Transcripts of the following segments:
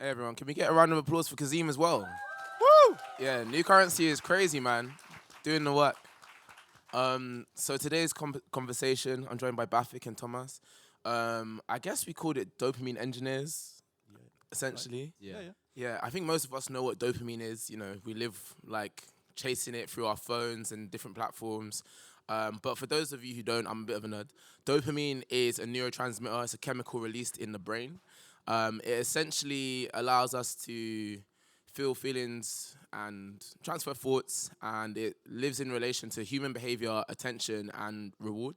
Hey everyone, can we get a round of applause for Kazim as well? Woo! Yeah, new currency is crazy, man. Doing the work. So today's conversation, I'm joined by Bafic and Thomas. I guess we called it dopamine engineers, essentially. Yeah. Yeah, I think most of us know what dopamine is. You know, we live like chasing it through our phones and different platforms. But for those of you who don't, I'm a bit of a nerd. Dopamine is a neurotransmitter. It's a chemical released in the brain. It essentially allows us to feel feelings and transfer thoughts, and it lives in relation to human behavior, attention, and reward.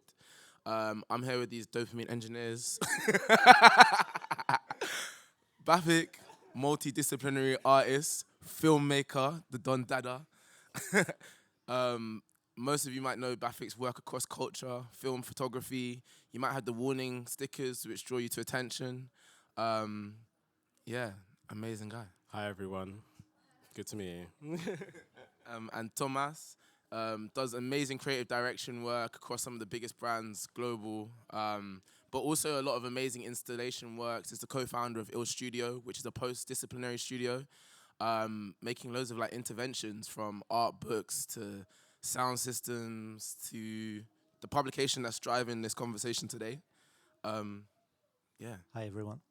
I'm here with these dopamine engineers. Bafik, multidisciplinary artist, filmmaker, the Don Dada. um, Most of you might know Bafik's work across culture, film, photography. You might have the warning stickers which draw you to attention. Um, yeah, amazing guy. Hi everyone. Good to meet you. And Thomas does amazing creative direction work across some of the biggest brands, global, but also a lot of amazing installation works. He's the co-founder of Ill Studio, which is a post-disciplinary studio, making loads of like interventions from art books to sound systems to the publication that's driving this conversation today. Yeah. Hi everyone.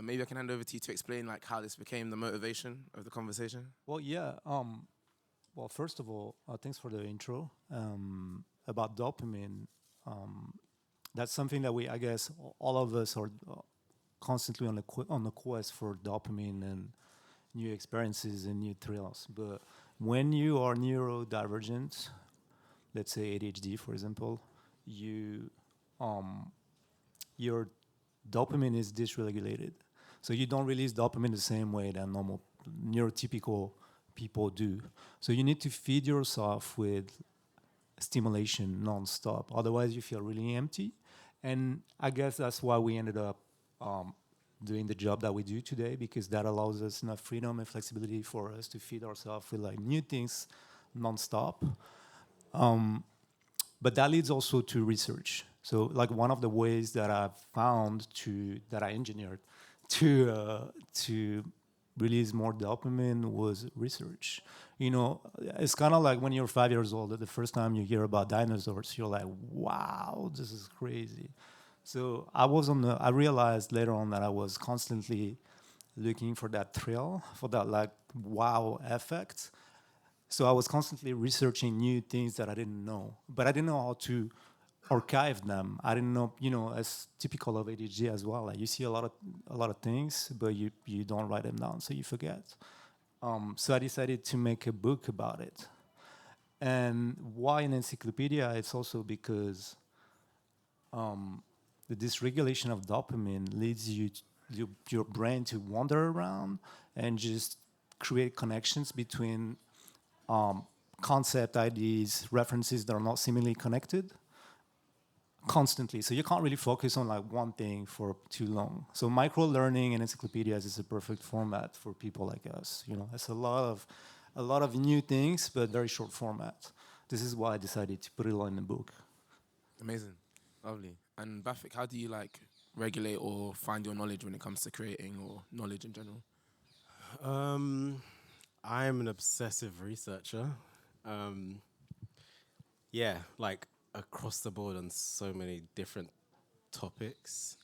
Maybe I can hand over to you to explain like how this became the motivation of the conversation. Well, yeah. Well, first of all, thanks for the intro. About dopamine, that's something that I guess, all of us are constantly on the quest for dopamine and new experiences and new thrills. But when you are neurodivergent, let's say ADHD, for example, your dopamine is dysregulated. So you don't release dopamine the same way that normal neurotypical people do. So you need to feed yourself with stimulation nonstop. Otherwise, you feel really empty. And I guess that's why we ended up doing the job that we do today, because that allows us enough freedom and flexibility for us to feed ourselves with like new things nonstop. But that leads also to research. So like one of the ways that I've found that I engineered to release more dopamine was research. You know, it's kind of like when you're 5 years old, the first time you hear about dinosaurs, you're like, wow, this is crazy. So I realized later on that I was constantly looking for that thrill, for that like wow effect. So I was constantly researching new things that I didn't know, but I didn't know how to archive them. I didn't know, as typical of ADHD as well. Like you see a lot of things, but you don't write them down, so you forget. So I decided to make a book about it. And why an encyclopedia? It's also because the dysregulation of dopamine leads your brain to wander around and just create connections between concept, ideas, references that are not seemingly connected constantly. So you can't really focus on like one thing for too long. So micro learning and encyclopedias is a perfect format for people like us. It's a lot of new things, but very short format. This is why I decided to put it all in the book. Amazing. Lovely. And Bafik, how do you like regulate or find your knowledge when it comes to creating or knowledge in general? I'm an obsessive researcher. Yeah, like across the board on so many different topics.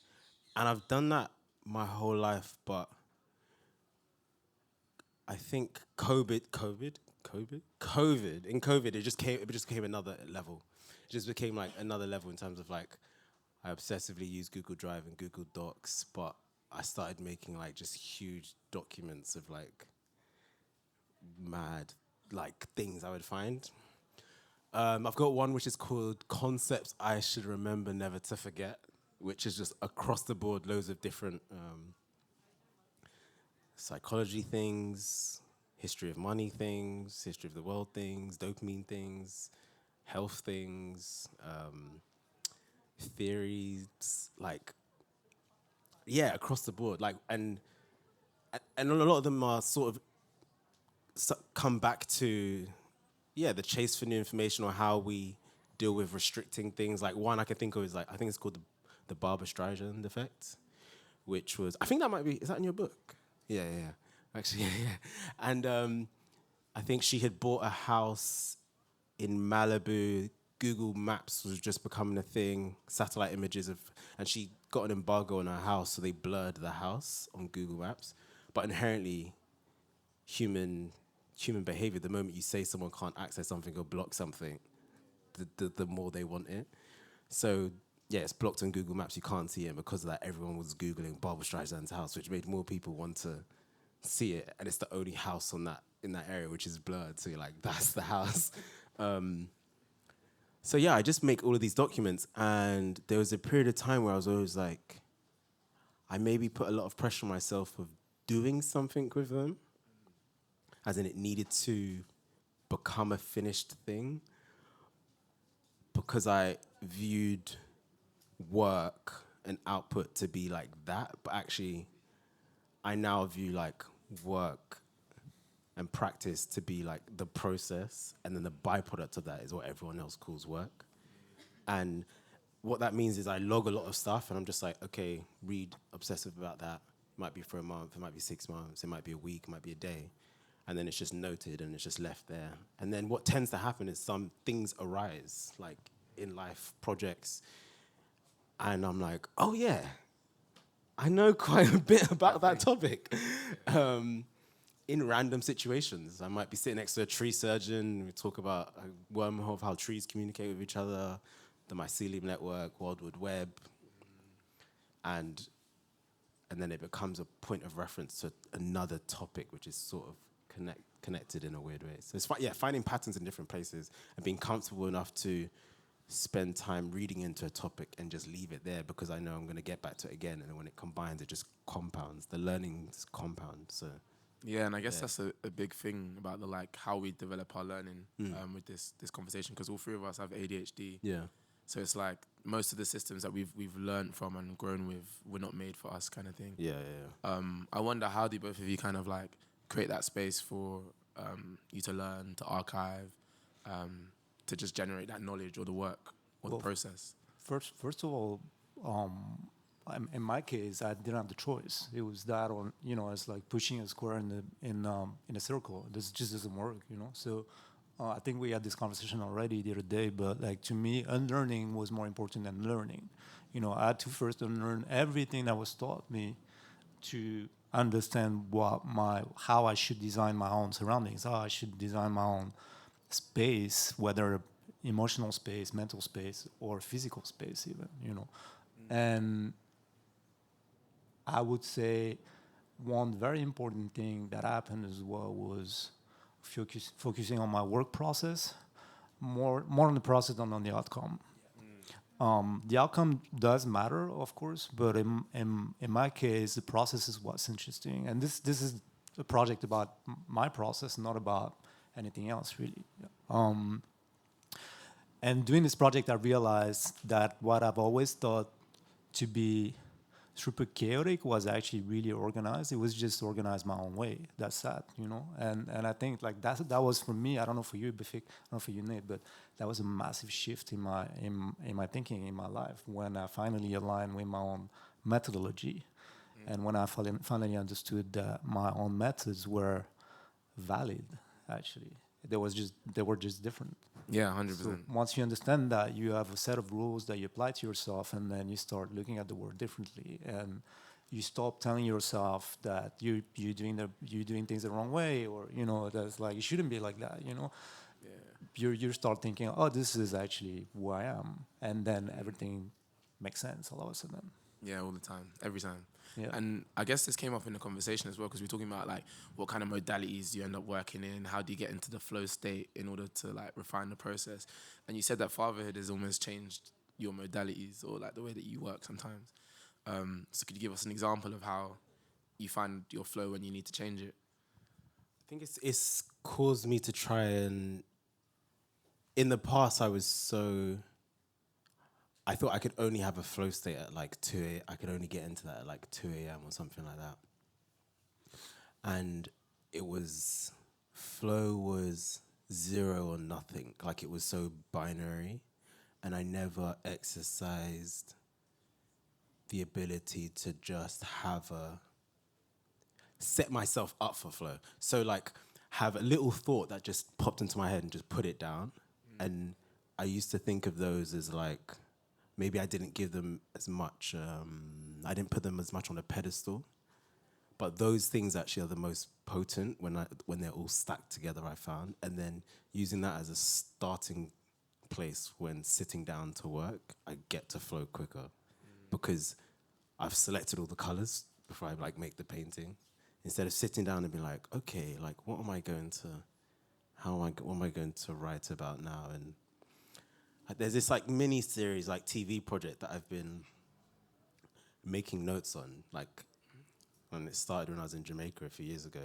And I've done that my whole life, but I think it just came another level. It just became like another level in terms of like I obsessively use Google Drive and Google Docs, but I started making like just huge documents of like mad like things I would find. I've got one which is called Concepts I Should Remember Never to Forget, which is just across the board loads of different psychology things, history of money things, history of the world things, dopamine things, health things, theories, like, yeah, across the board. Like, and a lot of them are sort of come back to, yeah, the chase for new information or how we deal with restricting things. Like one I can think of is like, I think it's called the Barbara Streisand effect, which was, I think that might be, is that in your book? Yeah. Actually, yeah. And I think she had bought a house in Malibu. Google Maps was just becoming a thing, satellite images of, and she got an embargo on her house, so they blurred the house on Google Maps. But inherently, human behavior, the moment you say someone can't access something or block something, the more they want it. So yeah, it's blocked on Google Maps, you can't see it, and because of that, everyone was Googling Barbra Streisand's house, which made more people want to see it, and it's the only house on that in that area which is blurred, so you're like, that's the house. So yeah, I just make all of these documents, and there was a period of time where I was always like, I maybe put a lot of pressure on myself of doing something with them, as in it needed to become a finished thing, because I viewed work and output to be like that, but actually I now view like work and practice to be like the process, and then the byproduct of that is what everyone else calls work. And what that means is I log a lot of stuff, and I'm just like, okay, read obsessive about that. It might be for a month, it might be 6 months, it might be a week, it might be a day. And then it's just noted and it's just left there. And then what tends to happen is some things arise, like in life, projects. And I'm like, oh yeah, I know quite a bit about that topic. In random situations. I might be sitting next to a tree surgeon. We talk about a wormhole of how trees communicate with each other, the mycelium network, World Wide Web. And then it becomes a point of reference to another topic, which is sort of connected in a weird way. So it's finding patterns in different places and being comfortable enough to spend time reading into a topic and just leave it there, because I know I'm going to get back to it again. And then when it combines, it just compounds. The learning is compound. So yeah, and I guess that's a big thing about the like how we develop our learning with this conversation, because all three of us have ADHD. Yeah. So it's like most of the systems that we've learned from and grown with were not made for us, kind of thing. Yeah. I wonder, how do both of you kind of like create that space for you to learn, to archive, to just generate that knowledge or the work or the process? First of all, in my case, I didn't have the choice. It was that, or it's like pushing a square in a circle. This just doesn't work, So I think we had this conversation already the other day, but like to me, unlearning was more important than learning. I had to first unlearn everything that was taught me to understand how I should design my own surroundings, how I should design my own space, whether emotional space, mental space, or physical space even, And I would say one very important thing that happened as well was focusing on my work process, more on the process than on the outcome. The outcome does matter, of course, but in my case, the process is what's interesting. And this is a project about my process, not about anything else, really. And doing this project, I realized that what I've always thought to be super chaotic was actually really organized. It was just organized my own way. That's sad, And I think like that was for me. I don't know for you, Bafic, I don't know for you, Nate, but that was a massive shift in my thinking in my life when I finally aligned with my own methodology, and when I finally understood that my own methods were valid. Actually, they were just different. Yeah, 100%. So once you understand that, you have a set of rules that you apply to yourself, and then you start looking at the world differently, and you stop telling yourself that you're doing things the wrong way, or that's like it shouldn't be like that. Yeah. You start thinking, oh, this is actually who I am, and then everything makes sense all of a sudden. Yeah, all the time, every time. Yeah. And I guess this came up in the conversation as well, because we're talking about like what kind of modalities you end up working in, how do you get into the flow state in order to like refine the process. And you said that fatherhood has almost changed your modalities or like the way that you work sometimes. So could you give us an example of how you find your flow when you need to change it? I think it's caused me to try and... In the past, I thought I could only have a flow state at like 2 a.m. I could only get into that at like 2 a.m. or something like that. And flow was 0 or nothing. Like it was so binary. And I never exercised the ability to just set myself up for flow. So like have a little thought that just popped into my head and just put it down. And I used to think of those as like, maybe I didn't give them as much, I didn't put them as much on a pedestal. But those things actually are the most potent when they're all stacked together, I found. And then using that as a starting place when sitting down to work, I get to flow quicker because I've selected all the colors before I like make the painting. Instead of sitting down and being like, okay, like what am I going to write about now? And there's this like mini series, like TV project that I've been making notes on, like. And it started when I was in Jamaica a few years ago,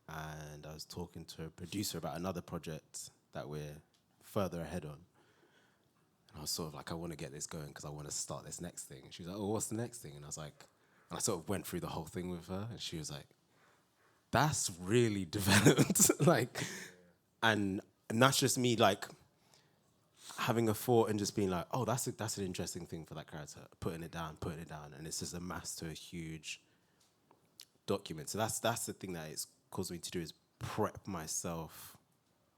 and I was talking to a producer about another project that we're further ahead on. And I was sort of like, I want to get this going because I want to start this next thing. And she was like, oh, what's the next thing? And I was like, and I sort of went through the whole thing with her, and she was like, that's really developed. like, and that's just me like having a thought and just being like, oh, that's an interesting thing for that character. Putting it down, and it's just amassed to a huge document. So that's the thing that it's caused me to do, is prep myself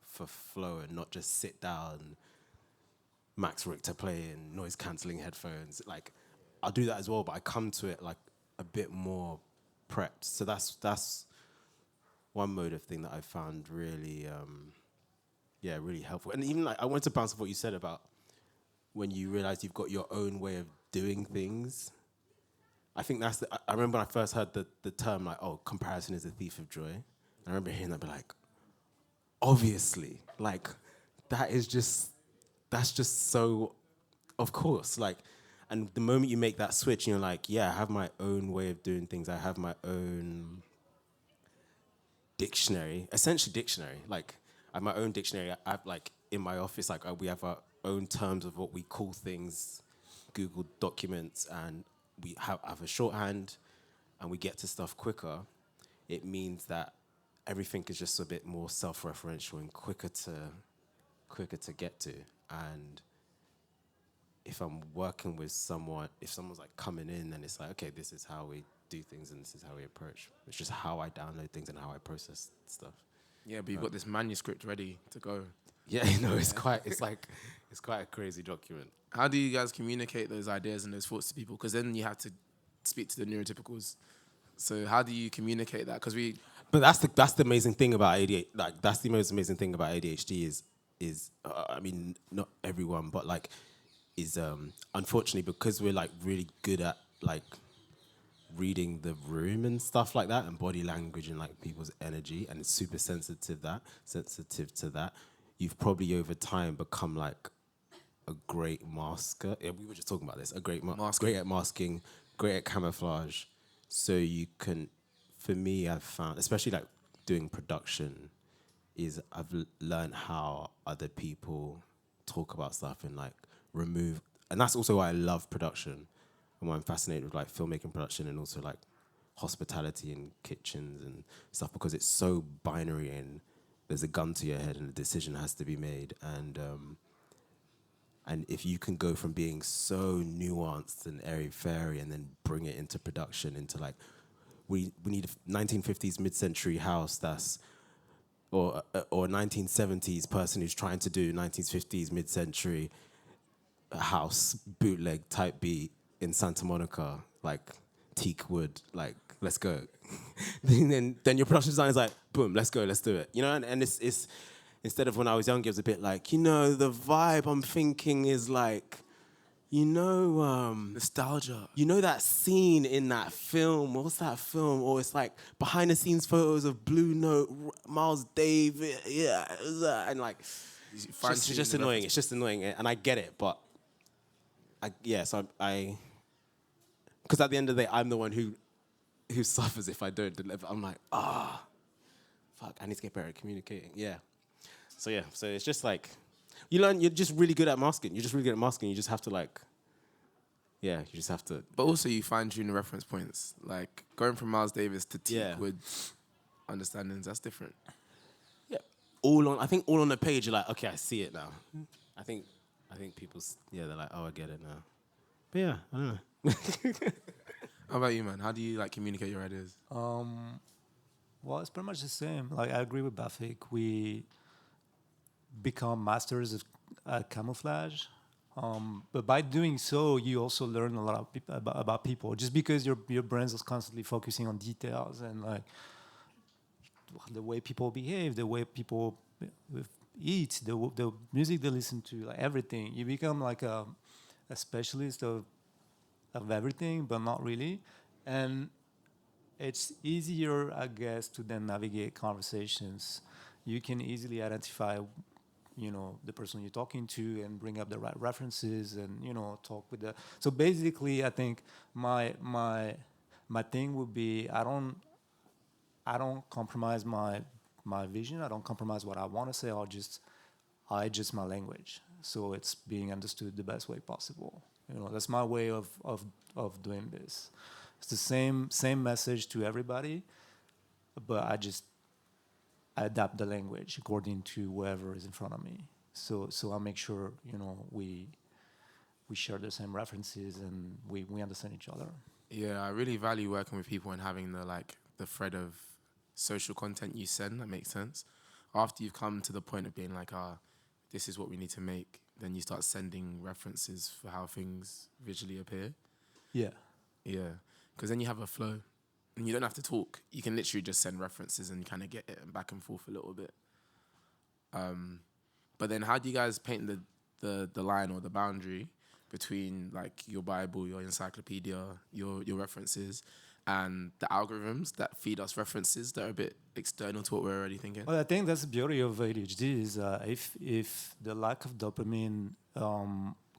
for flow and not just sit down, Max Richter playing, noise cancelling headphones. Like I'll do that as well, but I come to it like a bit more prepped. So that's one mode of thing that I found really really helpful. And even like I wanted to bounce off what you said about when you realize you've got your own way of doing things. I think I remember when I first heard the term, like, oh, comparison is a thief of joy. I remember hearing that, be like, obviously, like, that's just so, of course, like, and the moment you make that switch, you're like, yeah, I have my own way of doing things. I have my own dictionary, essentially dictionary. Like, I have my own dictionary. I have, like, in my office, like, we have our own terms of what we call things, Google documents, and we have a shorthand and we get to stuff quicker. It means that everything is just a bit more self-referential and quicker to get to. And if I'm working with someone, if someone's like coming in, then it's like, okay, this is how we do things and this is how we approach. It's just how I download things and how I process stuff. Yeah, but you've got this manuscript ready to go. Yeah, you know, it's quite a crazy document. How do you guys communicate those ideas and those thoughts to people? Because then you have to speak to the neurotypicals. So how do you communicate that? But that's the amazing thing about ADHD. Like that's the most amazing thing about ADHD is I mean, not everyone, but like is unfortunately because we're like really good at like reading the room and stuff like that, and body language and like people's energy, and it's super sensitive to that. You've probably over time become like a great masker. Yeah, we were just talking about this. A great great at masking, great at camouflage. So you can, for me, I've found, especially like doing production, is I've learned how other people talk about stuff and like remove, and that's also why I love production and why I'm fascinated with like filmmaking production and also like hospitality and kitchens and stuff, because it's so binary and there's a gun to your head and a decision has to be made. And if you can go from being so nuanced and airy-fairy and then bring it into production, into like, we need a 1950s mid-century house that's, or a 1970s person who's trying to do 1950s mid-century house bootleg type beat in Santa Monica, like teak wood, like let's go. then your production design is like, boom, let's go, let's do it. You know, and it's instead of when I was young, it was a bit like, you know, the vibe I'm thinking is like, you know, nostalgia. You know that scene in that film? What's that film? Or it's like behind the scenes photos of Blue Note, Miles Davis, yeah, and like, it's just annoying. It's just annoying, and I get it, but because at the end of the day, I'm the one who suffers if I don't deliver. I'm like, fuck, I need to get better at communicating. Yeah. So it's just like, you're just really good at masking. You just have to like, you just have to. But also you fine-tune the reference points. Like going from Miles Davis to Teakwood understandings, that's different. Yeah. I think all on the page, you're like, okay, I see it now. I think people, they're like, oh, I get it now. But yeah, I don't know. How about you, man? How do you like communicate your ideas? Well, it's pretty much the same. Like I agree with Bafic. We become masters of camouflage. But by doing so, you also learn a lot of about people. Just because your brain is constantly focusing on details and like the way people behave, the way people eat, the music they listen to, like everything. You become like a specialist of everything, but not really. And it's easier, I guess, to then navigate conversations. You can easily identify, the person you're talking to and bring up the right references and, talk with the. So basically, I think my thing would be I don't compromise my vision. I don't compromise what I want to say. I adjust my language so it's being understood the best way possible. That's my way of doing this. It's the same message to everybody, but I adapt the language according to whoever is in front of me. So I make sure we share the same references and we understand each other. Yeah, I really value working with people and having the thread of social content you send. That makes sense. After you've come to the point of being like, this is what we need to make, then you start sending references for how things visually appear. Yeah. Yeah, because then you have a flow, and you don't have to talk. You can literally just send references and kind of get it back and forth a little bit. But then, how do you guys paint the line or the boundary between like your Bible, your encyclopedia, your references, and the algorithms that feed us references that are a bit external to what we're already thinking? Well, I think that's the beauty of ADHD is if the lack of dopamine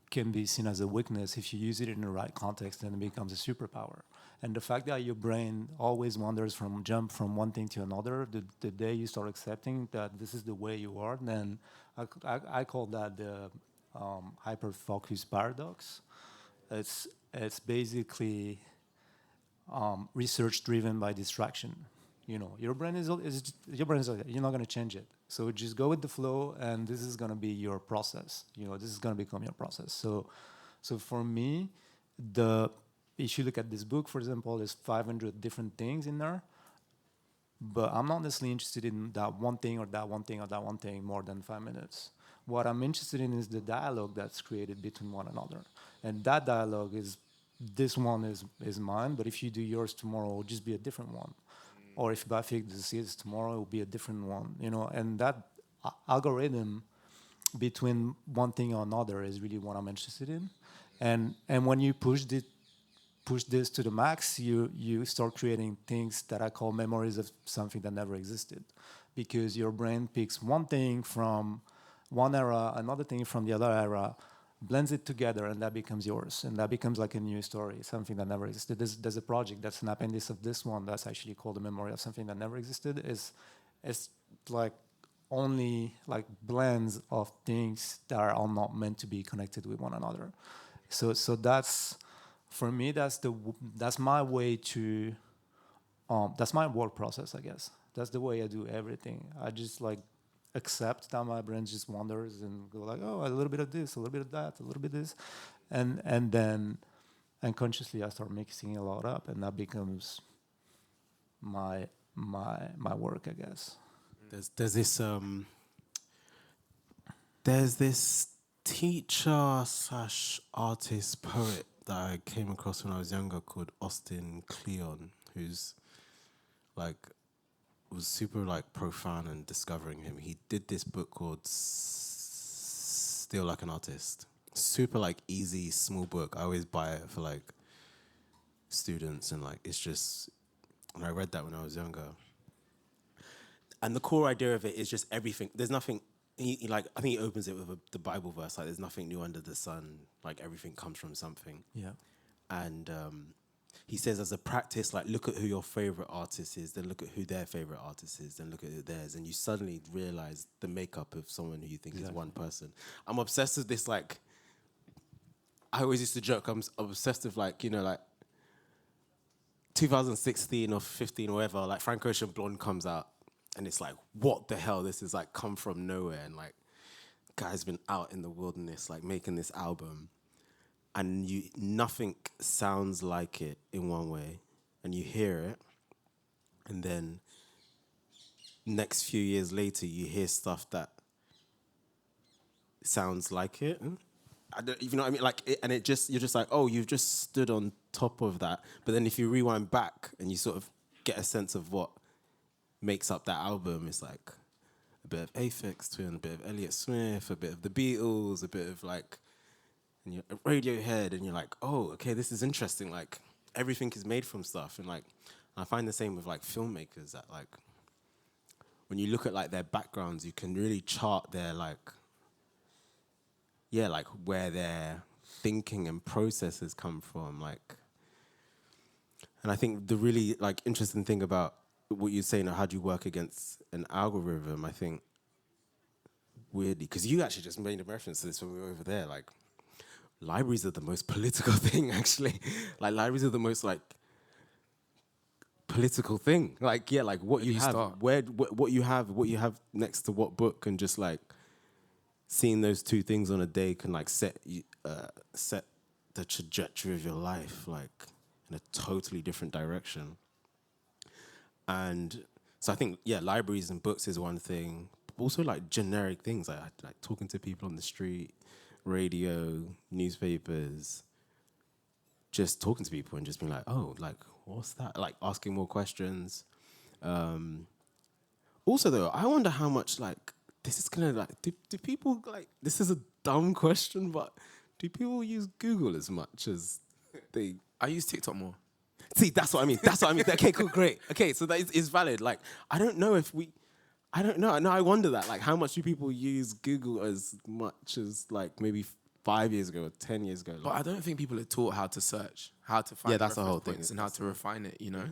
can be seen as a weakness, if you use it in the right context, then it becomes a superpower. And the fact that your brain always wanders jump from one thing to another, the day you start accepting that this is the way you are, then I call that the hyper-focus paradox. It's basically research driven by distraction. Your brain is you're not going to change it. So just go with the flow, and this is going to be your process. This is going to become your process. So for me, if you look at this book, for example, there's 500 different things in there, but I'm not necessarily interested in that one thing or that one thing or that one thing more than 5 minutes. What I'm interested in is the dialogue that's created between one another, and that dialogue is this one is mine, but if you do yours tomorrow, it'll just be a different one. Or if Bafic does his tomorrow, it will be a different one. And that algorithm between one thing or another is really what I'm interested in. And when you push this to the max, you start creating things that I call memories of something that never existed, because your brain picks one thing from one era, another thing from the other era, blends it together, and that becomes yours, and that becomes like a new story, something that never existed. There's a project that's an appendix of this one that's actually called the memory of something that never existed. It's like only like blends of things that are all not meant to be connected with one another. So that's, for me, that's my way to that's my work process, I guess. That's the way I do everything. I just like accept that my brain just wanders and go like, oh, a little bit of this, a little bit of that, a little bit of this, and then unconsciously I start mixing a lot up, and that becomes my work, I guess. There's this teacher slash artist poet that I came across when I was younger called Austin Kleon, who's like was super like profound in discovering him. He did this book called Still Like an Artist. Super like easy, small book. I always buy it for like students, and like it's just, and I read that when I was younger. And the core idea of it is just everything. There's nothing. He like, I think he opens it with the Bible verse, like there's nothing new under the sun. Like everything comes from something. Yeah. And he says, as a practice, like look at who your favorite artist is, then look at who their favorite artist is, then look at who theirs, and you suddenly realize the makeup of someone who you think is one person. I'm obsessed with this. Like, I always used to joke, I'm obsessed with like 2016 or 15 or whatever. Like Frank Ocean Blonde comes out. And it's like, what the hell? This is like come from nowhere. And like, guy's been out in the wilderness, like making this album. and nothing sounds like it in one way, and you hear it, and then next few years later you hear stuff that sounds like it. I don't even know what I mean, like it, and you're just like, oh, you've just stood on top of that. But then if you rewind back and you sort of get a sense of what makes up that album, it's like a bit of Aphex Twin, a bit of Elliott Smith, a bit of the Beatles, a bit of like Radiohead, and you're like, oh, okay, this is interesting. Like everything is made from stuff, and like I find the same with like filmmakers that like when you look at like their backgrounds, you can really chart their like where their thinking and processes come from, like. And I think the really like interesting thing about what you're saying, how do you work against an algorithm? I think weirdly, because you actually just made a reference to this when we were over there, like libraries are the most political thing, actually. Like libraries are the most like political thing. Like like what you have, what you have next to what book, and just like seeing those two things on a day can like set the trajectory of your life like in a totally different direction. And so I think libraries and books is one thing, but also like generic things like talking to people on the street, radio, newspapers, just talking to people and just being like, oh, like what's that? Like asking more questions. Also though, I wonder how much like this is gonna like do people like, this is a dumb question, but do people use Google as much as they? I use TikTok more. See, that's what I mean. Okay, cool, great. Okay, so that is valid. Like, I don't know. No, I wonder that. Like, how much do people use Google as much as like maybe 5 years ago or 10 years ago? Like, But I don't think people are taught how to search, how to find that's the whole points thing, and how to refine it, you know?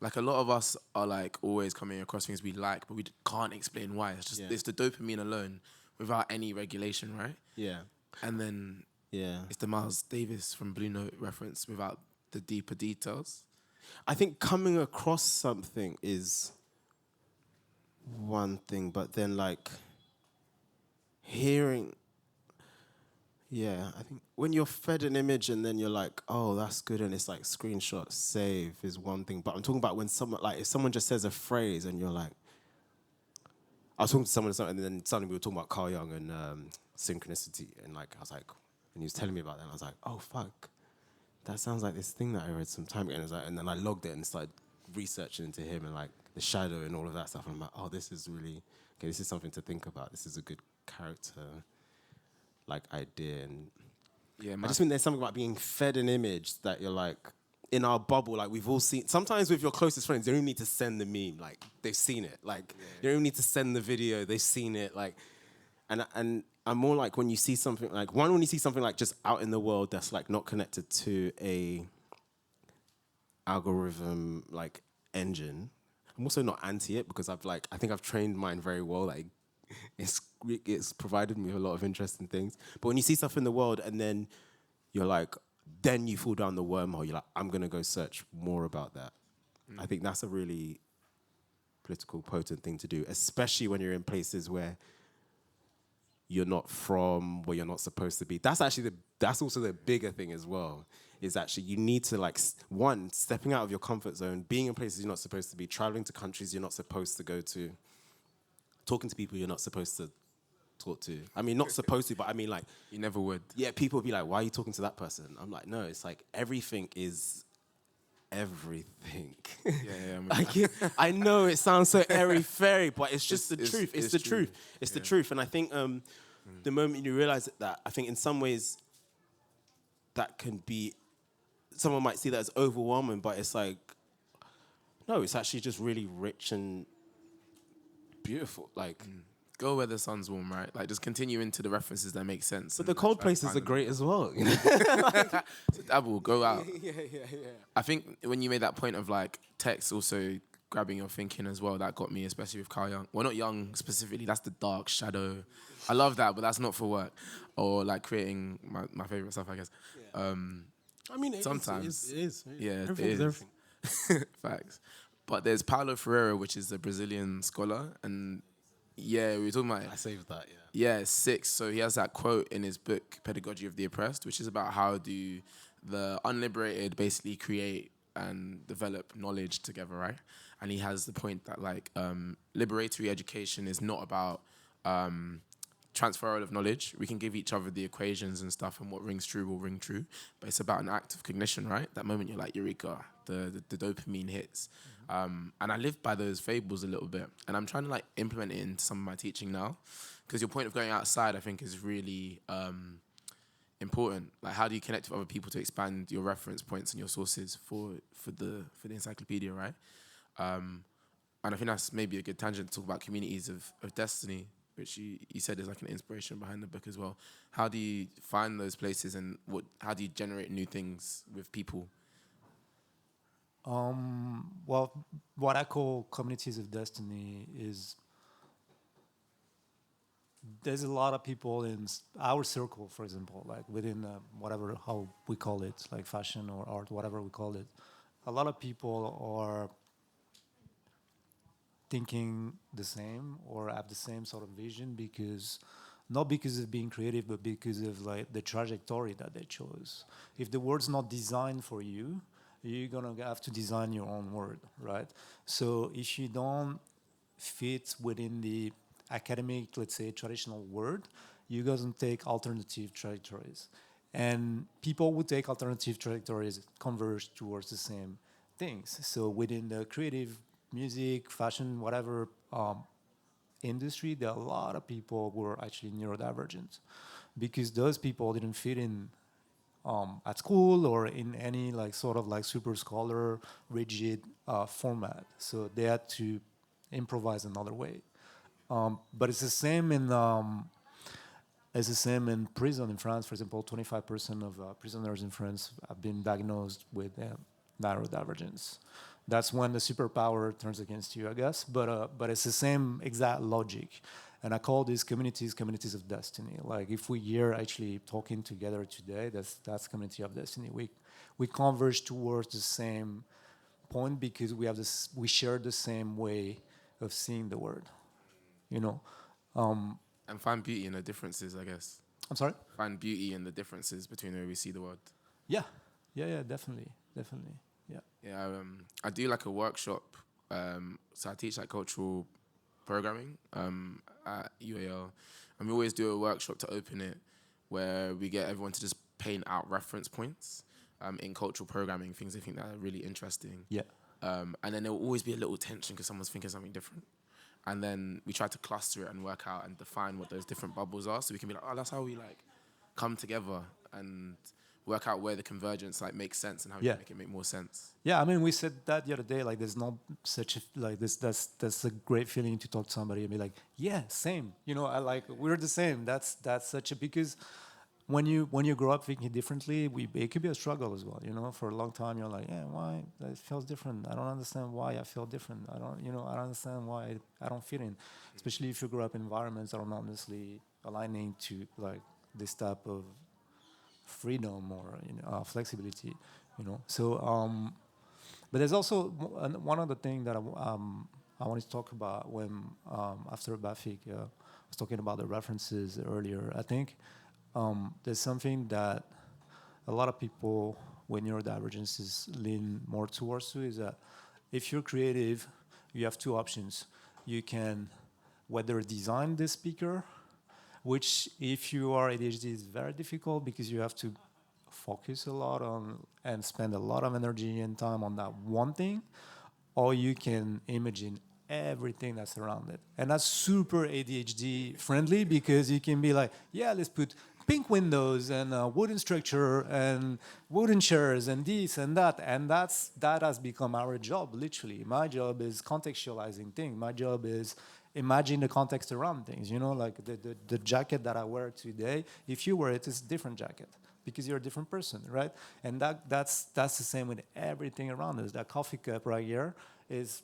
Like, a lot of us are, like, always coming across things we like, but we can't explain why. It's just, it's the dopamine alone without any regulation, right? Yeah. And then it's the Miles Davis from Blue Note reference without the deeper details. I think coming across something is one thing, but then, like, hearing... Yeah, I think when you're fed an image and then you're like, oh, that's good, and it's like screenshot, save is one thing. But I'm talking about when someone, like, if someone just says a phrase and you're like, I was talking to someone and then suddenly we were talking about Carl Jung and synchronicity, and like, I was like, and he was telling me about that, and I was like, oh, fuck, that sounds like this thing that I read some time ago. And, like, and then I logged it and started researching into him and like the shadow and all of that stuff. And I'm like, oh, this is really, okay, this is something to think about. This is a good character like idea. And I just think there's something about being fed an image that you're like, in our bubble, like we've all seen, sometimes with your closest friends, you don't even need to send the meme, like they've seen it. Like you don't even need to send the video, they've seen it. Like, and I'm more like when you see something like, when you see something like just out in the world that's like not connected to a algorithm like engine, I'm also not anti it because I think I've trained mine very well. Like it's provided me with a lot of interesting things. But when you see stuff in the world and then you're like, then you fall down the wormhole, you're like, I'm going to go search more about that. I think that's a really political, potent thing to do, especially when you're in places where you're not from, where you're not supposed to be. That's also the bigger thing as well, is actually you need to like, one, stepping out of your comfort zone, being in places you're not supposed to be, traveling to countries you're not supposed to go to, talking to people you're not supposed to talk to. I mean, not supposed to, but I mean like... You never would. Yeah, people would be like, why are you talking to that person? I'm like, no, it's like everything is everything. I know it sounds so airy-fairy, but it's just the truth. It's the truth. It's the truth. And I think the moment you realize that, I think in some ways that can be... Someone might see that as overwhelming, but it's like, no, it's actually just really rich and beautiful. Like... Go where the sun's warm, right? Like, just continue into the references that make sense. But the cold places are great as well. You know? So dabble, go out. Yeah. I think when you made that point of, like, text also grabbing your thinking as well, that got me, especially with Carl Jung. Well, not Jung specifically, that's the dark shadow. I love that, but that's not for work. Or, like, creating my favourite stuff, I guess. I mean, sometimes. It is. Yeah, everything it is. Everything. Facts. But there's Paulo Freire, which is a Brazilian scholar, and Yeah, we were talking about it. I saved that. Yeah. Yeah, 6. So he has that quote in his book, Pedagogy of the Oppressed, which is about how do the unliberated basically create and develop knowledge together, right? And he has the point that like liberatory education is not about transferal of knowledge. We can give each other the equations and stuff, and what rings true will ring true. But it's about an act of cognition, right? That moment you're like, eureka, the dopamine hits. And I live by those fables a little bit. And I'm trying to like implement it into some of my teaching now. Because your point of going outside, I think, is really important. Like, how do you connect with other people to expand your reference points and your sources for the encyclopedia, right? And I think that's maybe a good tangent to talk about communities of destiny, which you said is like an inspiration behind the book as well. How do you find those places, and how do you generate new things with people? Well, what I call communities of destiny is there's a lot of people in our circle, for example, like within whatever, how we call it, like fashion or art, whatever we call it. A lot of people are thinking the same or have the same sort of vision because not because of being creative, but because of like the trajectory that they chose. If the world's not designed for you, you're gonna have to design your own world, right? So if you don't fit within the academic, let's say, traditional world, you doesn't take alternative trajectories. And people who take alternative trajectories converge towards the same things. So within the creative, music, fashion, whatever industry, there are a lot of people who are actually neurodivergent because those people didn't fit in at school or in any like sort of like super scholar rigid format. So they had to improvise another way. But it's the same in prison in France. For example, 25% of prisoners in France have been diagnosed with neurodivergence. That's when the superpower turns against you, I guess. But it's the same exact logic. And I call these communities of destiny. Like if we here actually talking together today, that's community of destiny. We converge towards the same point because we share the same way of seeing the world. You know. And find beauty in the differences, I guess. I'm sorry. Find beauty in the differences between the way we see the world. Yeah, definitely. Yeah. Yeah, I do like a workshop. So I teach like cultural programming at UAL, and we always do a workshop to open it, where we get everyone to just paint out reference points in cultural programming, things they think that are really interesting. Yeah. And then there will always be a little tension because someone's thinking something different. And then we try to cluster it and work out and define what those different bubbles are, so we can be like, oh, that's how we like come together and work out where the convergence like makes sense and how we can make it make more sense. Yeah, I mean, we said that the other day. Like, there's not such a like this. That's a great feeling to talk to somebody and be like, yeah, same. You know, I like we're the same. That's such a because when you grow up thinking differently, it could be a struggle as well. You know, for a long time you're like, yeah, why it feels different? I don't understand why I feel different. I don't understand why I don't fit in. Especially if you grow up in environments that are not necessarily aligning to like this type of freedom or flexibility. You know, so but there's also one other thing that I wanted to talk about when after Bafic was talking about the references earlier. I think there's something that a lot of people with neurodivergences lean more towards to is that if you're creative, you have two options. You can whether design the speaker, which if you are ADHD is very difficult because you have to focus a lot on and spend a lot of energy and time on that one thing, or you can imagine everything that's around it. And that's super ADHD friendly because you can be like, yeah, let's put pink windows and wooden structure and wooden chairs and this and that. And that has become our job, literally. My job is contextualizing things. My job is imagine the context around things. You know, like the jacket that I wear today, if you wear it, it's a different jacket because you're a different person, right? And that's the same with everything around us. That coffee cup right here is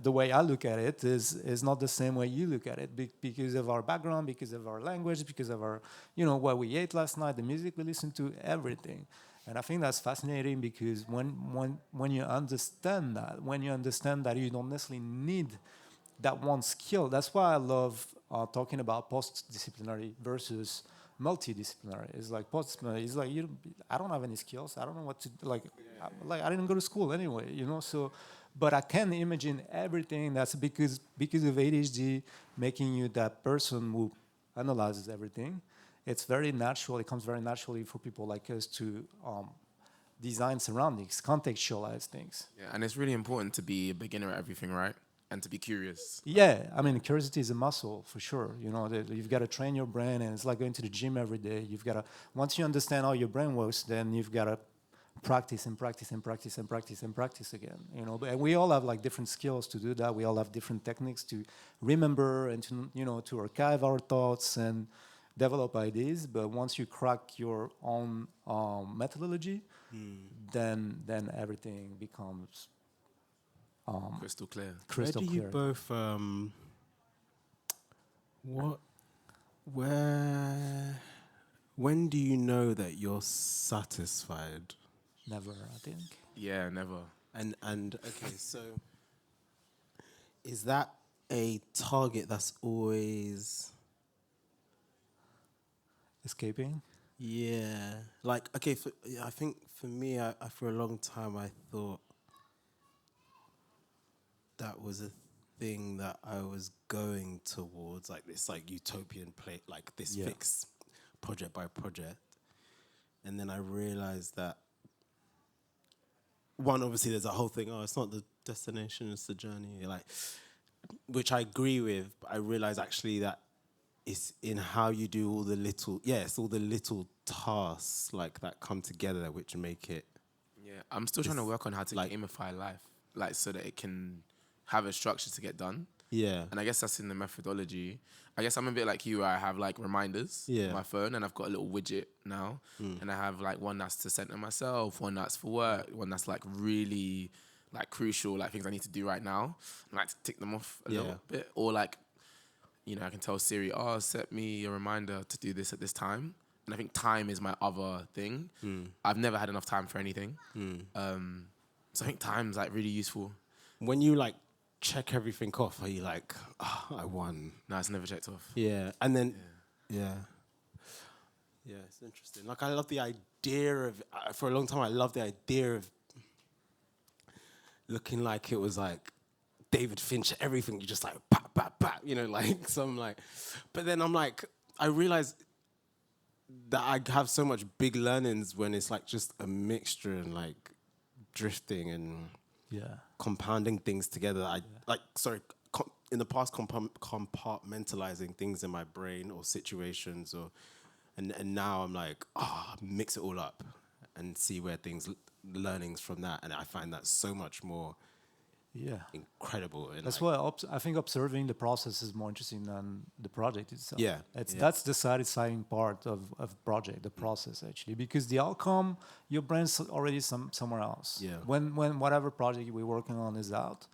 the way I look at it is not the same way you look at it because of our background, because of our language, because of our, what we ate last night, the music we listened to, everything. And I think that's fascinating because when you understand that you don't necessarily need that one skill. That's why I love talking about post-disciplinary versus multidisciplinary. It's like post-disciplinary. It's like I don't have any skills. I don't know what to like. I didn't go to school anyway, you know. So, but I can imagine everything. That's because of ADHD making you that person who analyzes everything. It's very natural. It comes very naturally for people like us to design surroundings, contextualize things. Yeah, and it's really important to be a beginner at everything, right? And to be curious. Yeah, I mean, curiosity is a muscle for sure. You know, you've got to train your brain, and it's like going to the gym every day. You've got to, once you understand how your brain works, then you've got to practice and practice and practice and practice and practice again. You know, and we all have like different skills to do that. We all have different techniques to remember and to, you know, to archive our thoughts and develop ideas. But once you crack your own methodology, then everything becomes Crystal clear. crystal Where do you clear. both where when do you know that you're satisfied? Never, I think. Yeah, never. And okay, so is that a target that's always Escaping. yeah, like okay, I think for me, I for a long time I thought that was a thing that I was going towards, like this like utopian play, like this Yeah. fixed project by project, and then I realized that one, obviously, there's a whole thing. Oh, it's not the destination; it's the journey. Like, which I agree with. But I realize actually that it's in how you do all the little, it's all the little tasks like that come together, which make it. Yeah, I'm still trying to work on how to like- gamify life, like so that it can have a structure to get done. Yeah. And I guess that's in the methodology. I guess I'm a bit like you, where I have like reminders on my phone, and I've got a little widget now, and I have like one that's to center myself, one that's for work, one that's like really like crucial, like things I need to do right now. I like to tick them off a little bit, or like, you know, I can tell Siri, oh, set me a reminder to do this at this time. And I think time is my other thing. I've never had enough time for anything. So I think time's like really useful. When you like check everything off, are you like, I won? No, it's never checked off. Yeah, and then yeah, it's interesting. Like I love the idea of for a long time. I loved the idea of looking like it was like David Fincher. Everything you just like pat pat pat. You know, like some like. But then I'm like, I realized that I have so much big learnings when it's like just a mixture and like drifting and compounding things together. In the past, compartmentalizing things in my brain or situations, and now I'm like, mix it all up and see where learnings from that, and I find that so much more incredible. And That's like, why I think observing the process is more interesting than the project itself. Yeah, That's the satisfying part of project, the process actually, because the outcome, your brain's already somewhere else. Yeah. When whatever project we're working on is out,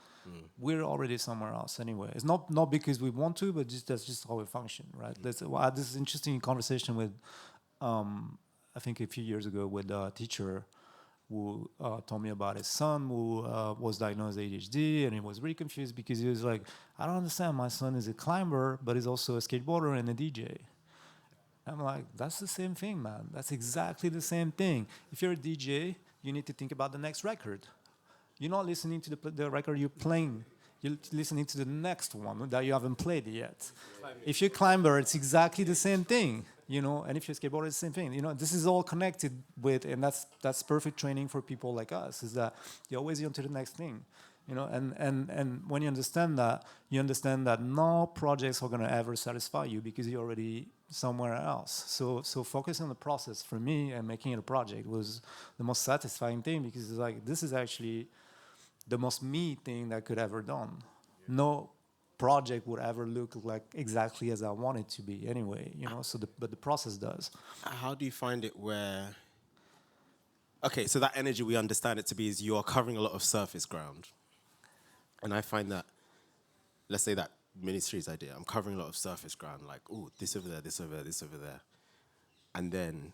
we're already somewhere else anyway. It's not because we want to, but that's just how we function, right? I had this interesting conversation with, I think a few years ago, with a teacher who told me about his son who was diagnosed with ADHD, and he was really confused because he was like, I don't understand, my son is a climber, but he's also a skateboarder and a DJ. I'm like, that's the same thing, man. That's exactly the same thing. If you're a DJ, you need to think about the next record. You're not listening to the record you're playing. You're listening to the next one that you haven't played yet. If you're a climber, it's exactly the same thing, you know. And if you're a skateboarder, it's the same thing. You know, this is all connected with, and that's perfect training for people like us. Is that you're always on to the next thing, you know. And when you understand that no projects are gonna ever satisfy you because you're already somewhere else. So focusing on the process for me and making it a project was the most satisfying thing, because it's like, this is actually the most me thing that I could ever done. No project would ever look like exactly as I want it to be anyway, you know. But the process does. how do you find it where? Okay, so that energy, we understand it to be, is you are covering a lot of surface ground, and I find that, let's say that mini-series idea, I'm covering a lot of surface ground, like, oh, this over there, this over there, this over there, and then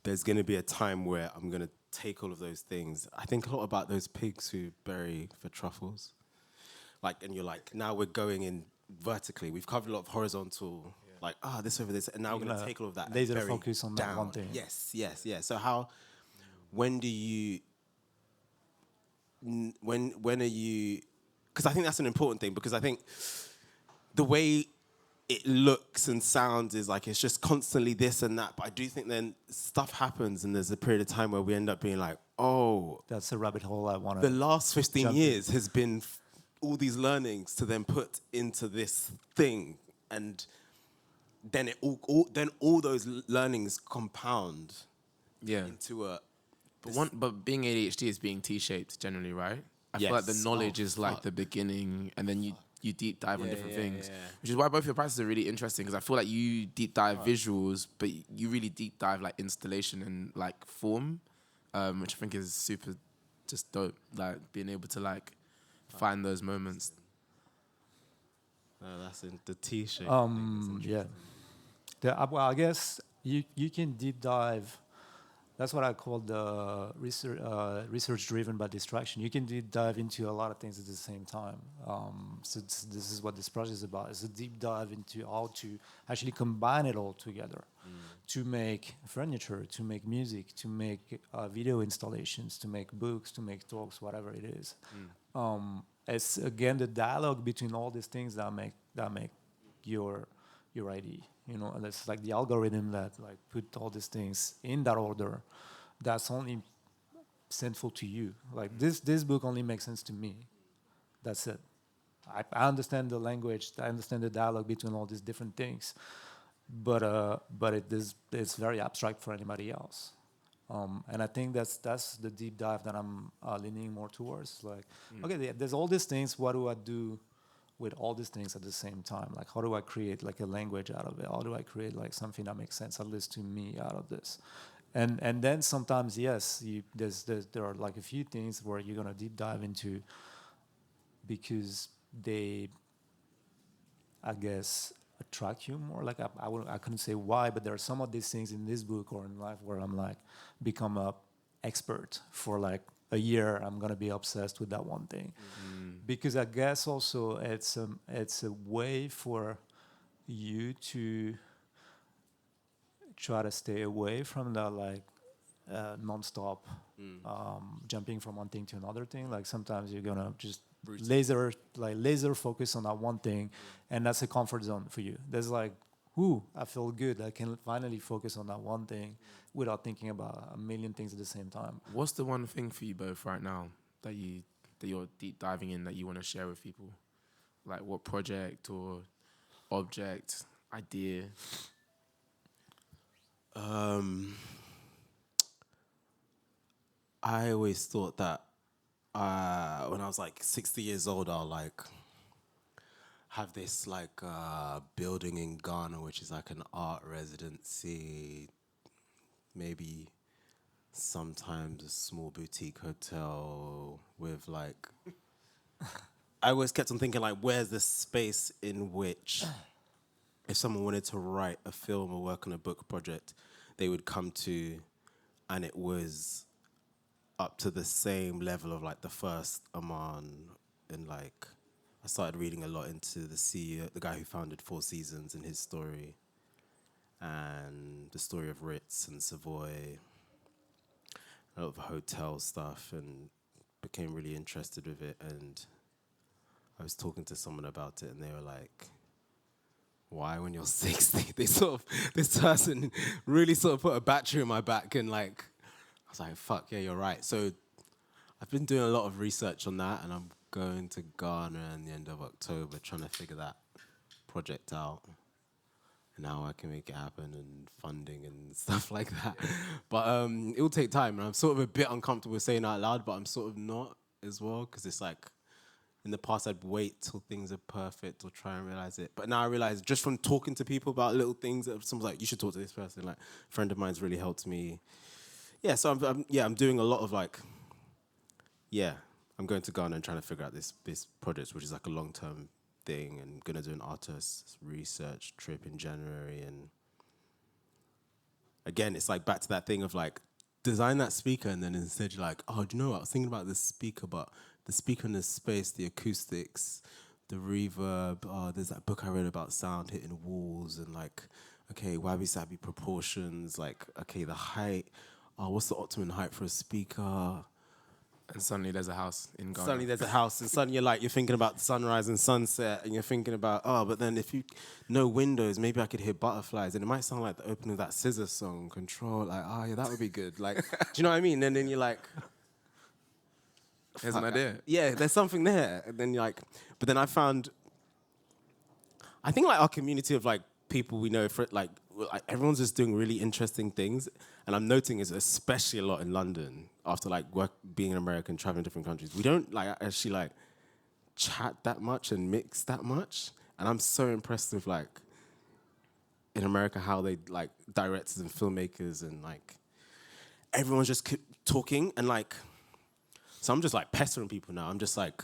there's going to be a time where I'm going to take all of those things. I think a lot about those pigs who bury for truffles. like, and you're like, now we're going in vertically. We've covered a lot of horizontal, like, this over this, and now we're going to take all of that laser and very focus on that one thing. Yes, yes, yeah. So when do you, when are you, because I think that's an important thing, because I think the way it looks and sounds is like it's just constantly this and that, but I do think then stuff happens and there's a period of time where we end up being like, oh, That's a rabbit hole I want to. the last 15 jump years has been all these learnings to then put into this thing, and then it all those learnings compound Yeah. into a. But being ADHD is being T-shaped generally, right? I feel like the Yes. knowledge Oh, is like fuck. the beginning, and then you deep dive on Yeah, different yeah, things, yeah. which is why both your practices are really interesting, because I feel like you deep dive visuals, but you really deep dive like installation and like form, which I think is super just dope. Like being able to like find those moments. That's in the T-shape. Yeah. Well, I guess you can deep dive. That's what I call the research driven by distraction. You can deep dive into a lot of things at the same time. So this is what this project is about. It's a deep dive into how to actually combine it all together to make furniture, to make music, to make video installations, to make books, to make talks, whatever it is. It's again the dialogue between all these things that make your ID. You know, and it's like the algorithm that like put all these things in that order. That's only sinful to you. Like this book only makes sense to me. That's it. I understand the language. I understand the dialogue between all these different things, but it's very abstract for anybody else. And I think that's the deep dive that I'm leaning more towards. Like, okay, there's all these things. What do I do with all these things at the same time? Like, how do I create like a language out of it? How do I create like something that makes sense, at least to me, out of this? And then sometimes, yes, there are like a few things where you're gonna deep dive into because they, I guess, attract you more. Like I couldn't say why, but there are some of these things in this book or in life where I'm like become a expert for like a year. I'm gonna be obsessed with that one thing because I guess also it's a way for you to try to stay away from the like non-stop jumping from one thing to another thing. Like sometimes you're gonna just laser focus on that one thing, and that's a comfort zone for you. There's like, ooh, I feel good. I can finally focus on that one thing without thinking about a million things at the same time. What's the one thing for you both right now that you're deep diving in that you want to share with people? Like what project or object, idea? I always thought that when I was like 60 years old, I'll like have this like building in Ghana, which is like an art residency, maybe sometimes a small boutique hotel with like. I always kept on thinking like, where's the space in which, if someone wanted to write a film or work on a book project, they would come to, and it was up to the same level of like the first Aman, and like I started reading a lot into the CEO, the guy who founded Four Seasons, and his story, and the story of Ritz and Savoy, a lot of hotel stuff, and became really interested with it. And I was talking to someone about it, and they were like, why when you're 60? This person really sort of put a battery in my back, and like, I was like, fuck, yeah, you're right. So I've been doing a lot of research on that, and I'm going to Ghana in the end of October, trying to figure that project out and how I can make it happen, and funding and stuff like that. But it will take time, and I'm sort of a bit uncomfortable saying it out loud, but I'm sort of not as well, because it's like, in the past, I'd wait till things are perfect or try and realize it. But now I realize, just from talking to people about little things, that someone's like, you should talk to this person. Like, a friend of mine's really helped me. Yeah, so I'm doing a lot of like, I'm going to Ghana and trying to figure out this project, which is like a long-term thing, and going to do an artist research trip in January. And again, it's like back to that thing of like, design that speaker, and then instead you're like, oh, do you know what? I was thinking about this speaker, but the speaker in the space, the acoustics, the reverb. There's that book I read about sound hitting walls and like, okay, wabi-sabi proportions. Like, okay, the height. What's the optimum height for a speaker? And suddenly there's a house in Ghana. Suddenly there's a house, and suddenly you're thinking about sunrise and sunset, and you're thinking about, but then if you no windows, maybe I could hear butterflies, and it might sound like the opening of that Scissor song, Control. Like, yeah, that would be good. Like, do you know what I mean? And then you're like, There's an idea. yeah, there's something there. And then you're like, but then I think like our community of like people we know, like everyone's just doing really interesting things, and I'm noting it's especially a lot in London after like being in America and traveling to different countries. We don't like actually like chat that much and mix that much, and I'm so impressed with like in America how they like directors and filmmakers and like everyone's just keep talking and like. So I'm just like pestering people now. I'm just like,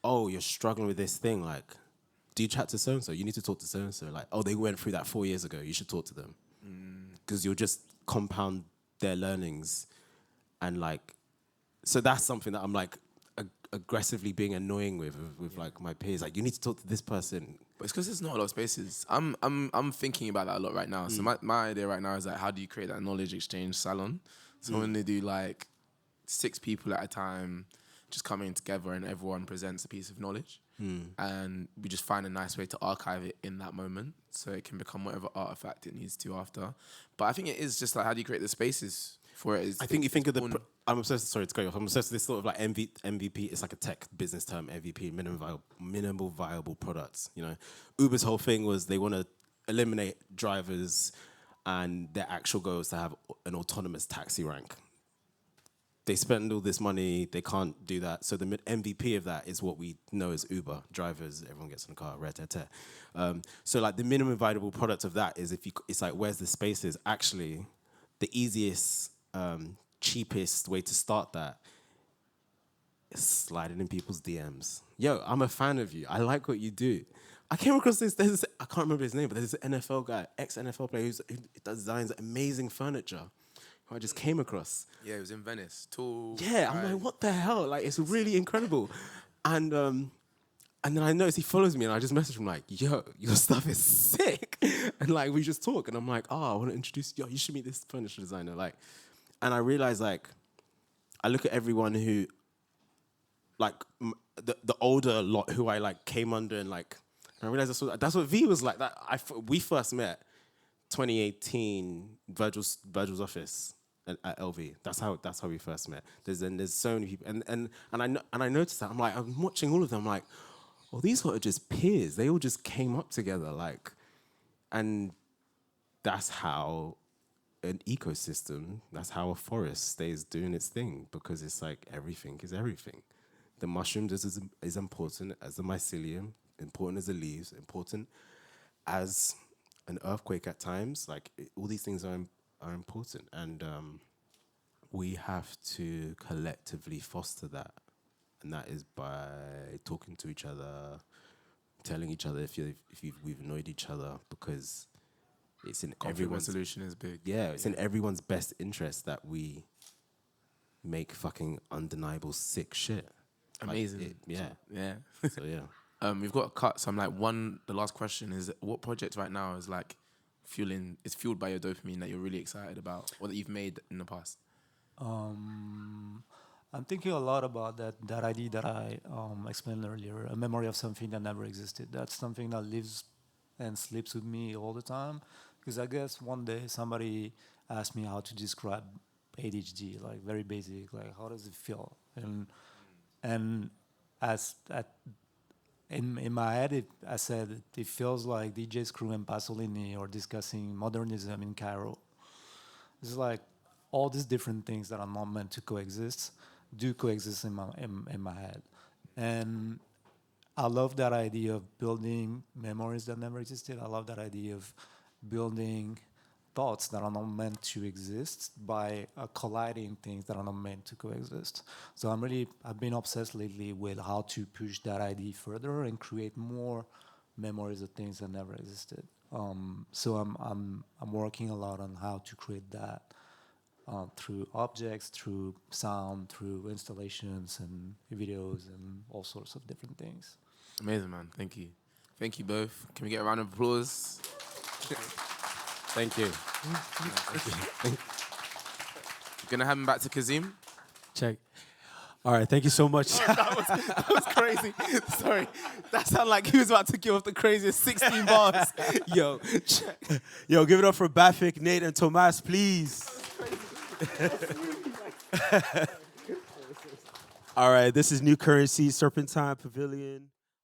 oh, you're struggling with this thing. Like, do you chat to so-and-so? You need to talk to so-and-so. Like, oh, they went through that 4 years ago. You should talk to them. Because you'll just compound their learnings. And like, so that's something that I'm like aggressively being annoying with like my peers. Like, you need to talk to this person. But it's because there's not a lot of spaces. I'm thinking about that a lot right now. So my idea right now is like, how do you create that knowledge exchange salon? So when they do like 6 people at a time just coming together and everyone presents a piece of knowledge. And we just find a nice way to archive it in that moment so it can become whatever artifact it needs to after. But I think it is just like, how do you create the spaces for it? I think you think of the... I'm obsessed, sorry to go off, I'm obsessed with this sort of like MVP, it's like a tech business term, MVP, minimal viable products. You know, Uber's whole thing was they want to eliminate drivers and their actual goal is to have an autonomous taxi rank. They spend all this money, they can't do that. So the MVP of that is what we know as Uber. Drivers, everyone gets in the car, so like the minimum viable product of that is it's like, where's the spaces? Actually, the easiest, cheapest way to start that is sliding in people's DMs. Yo, I'm a fan of you. I like what you do. I came across there's this, I can't remember his name, but there's an NFL guy, ex-NFL player who designs amazing furniture. Who I just came across. Yeah, it was in Venice. Tall. Yeah, I'm like, what the hell? Like, it's really incredible. And then I noticed he follows me, and I just messaged him like, yo, your stuff is sick. And like, we just talk, and I'm like, I want to introduce you. You should meet this furniture designer. Like, and I realized like, I look at everyone who, like, the older lot who I like came under, and like, and I realized that's what V was like. We first met 2018, Virgil's office at LV. That's how we first met. There's so many people, and I noticed that. I'm watching all of them. I'm like, oh, these lot are just peers. They all just came up together, like, and that's how an ecosystem. That's how a forest stays doing its thing, because it's like everything is everything. The mushrooms is important as the mycelium, important as the leaves, important as an earthquake at times. Like, all these things are important, and we have to collectively foster that, and that is by talking to each other, telling each other if we've annoyed each other, because it's in everyone's resolution is big. Yeah, it's in everyone's best interest that we make fucking undeniable sick shit. Amazing. Yeah. So yeah. We've got a cut, so I'm like, the last question is, what project right now is like fueled by your dopamine that you're really excited about, or that you've made in the past? I'm thinking a lot about that idea that I explained earlier, a memory of something that never existed. That's something that lives and sleeps with me all the time, because I guess one day somebody asked me how to describe ADHD, like very basic, like how does it feel? And in my head, I said it feels like DJ Screw and Pasolini are discussing modernism in Cairo. It's like all these different things that are not meant to coexist do coexist in my head. And I love that idea of building memories that never existed. I love that idea of building thoughts that are not meant to exist by colliding things that are not meant to coexist. So I've been obsessed lately with how to push that idea further and create more memories of things that never existed. So I'm working a lot on how to create that. through objects, through sound, through installations and videos and all sorts of different things. Amazing, man. Thank you. Thank you both. Can we get a round of applause? Thank you. Gonna have him back to Kazim. Check. All right, thank you so much. that was crazy. Sorry. That sounded like he was about to give off the craziest 16 bars. Yo, check. Yo, give it up for Bafic, Nate, and Tomas, please. All right, this is New Currency, Serpentine Pavilion.